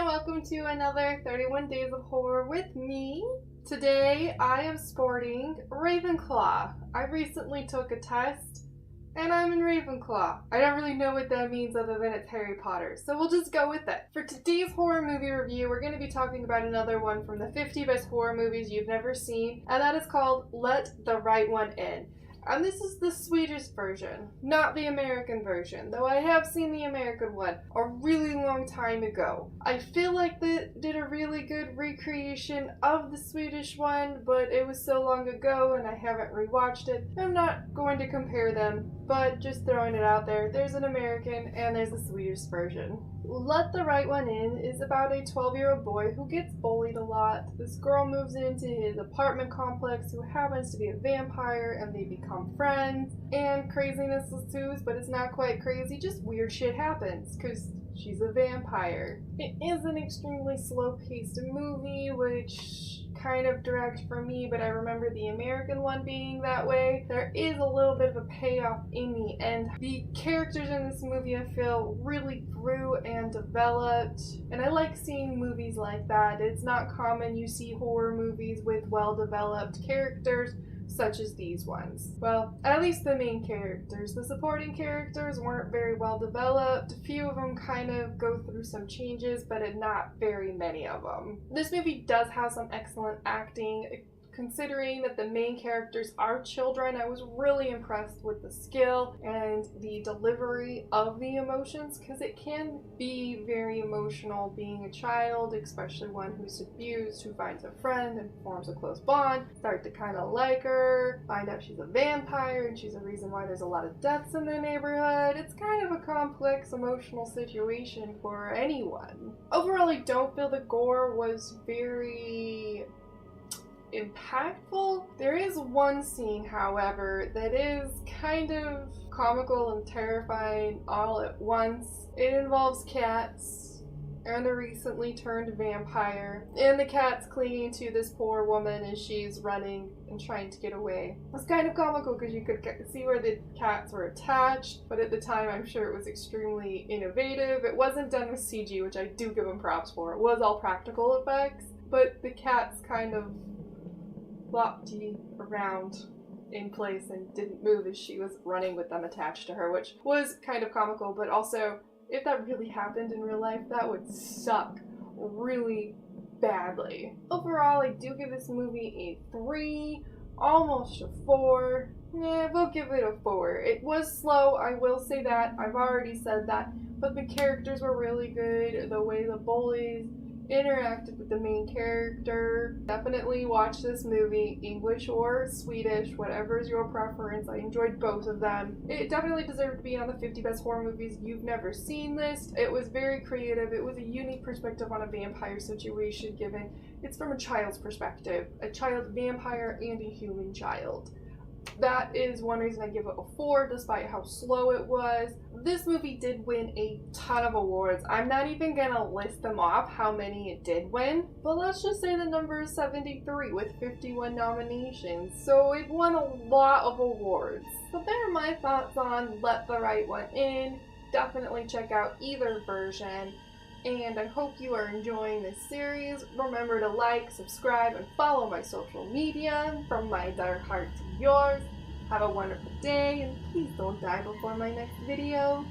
and welcome to another 31 Days of Horror with me. Today I am sporting Ravenclaw. I recently took a test and I'm in Ravenclaw. I don't really know what that means other than it's Harry Potter, so we'll just go with it. For today's horror movie review, we're going to be talking about another one from the 50 best horror movies you've never seen, and that is called Let the Right One In. And this is the Swedish version, not the American version, though I have seen the American one a really long time ago. I feel like they did a really good recreation of the Swedish one, but it was so long ago and I haven't rewatched it. I'm not going to compare them, but just throwing it out there, there's an American and there's a Swedish version. Let the Right One In is about a 12-year-old boy who gets bullied a lot. This girl moves into his apartment complex who happens to be a vampire and they become friends. And craziness ensues, but it's not quite crazy, just weird shit happens because she's a vampire. It is an extremely slow-paced movie, which kind of dragged for me, but I remember the American one being that way. There is a little bit of a payoff in the end. The characters in this movie I feel really grew and developed, and I like seeing movies like that. It's not common you see horror movies with well-developed characters such as these ones. Well, at least the main characters. The supporting characters weren't very well developed. A few of them kind of go through some changes, but not very many of them. This movie does have some excellent acting. Considering that the main characters are children, I was really impressed with the skill and the delivery of the emotions, because it can be very emotional being a child, especially one who's abused, who finds a friend and forms a close bond, start to kind of like her, find out she's a vampire and she's a reason why there's a lot of deaths in the neighborhood. It's kind of a complex emotional situation for anyone. Overall, I don't feel the gore was very impactful. There is one scene, however, that is kind of comical and terrifying all at once. It involves cats and a recently turned vampire, and the cat's clinging to this poor woman as she's running and trying to get away. It's kind of comical because you could see where the cats were attached, but at the time I'm sure it was extremely innovative. It wasn't done with CG, which I do give them props for. It was all practical effects, but the cats kind of flopped around in place and didn't move as she was running with them attached to her, which was kind of comical, but also, if that really happened in real life, that would suck really badly. Overall, I do give this movie a 3, almost a 4. We'll give it a 4. It was slow, I will say that. I've already said that, but the characters were really good. The way the bullies interacted with the main character. Definitely watch this movie, English or Swedish, whatever is your preference. I enjoyed both of them. It definitely deserved to be on the 50 best horror movies you've never seen list. It was very creative. It was a unique perspective on a vampire situation, given it's from a child's perspective, a child vampire and a human child. That is one reason I give it a 4, despite how slow it was. This movie did win a ton of awards. I'm not even gonna list them off how many it did win, but let's just say the number is 73 with 51 nominations, so it won a lot of awards. So there are my thoughts on Let the Right One In. Definitely check out either version, and I hope you are enjoying this series. Remember to like, subscribe, and follow my social media. From my dark heart to yours. Have a wonderful day, and please don't die before my next video.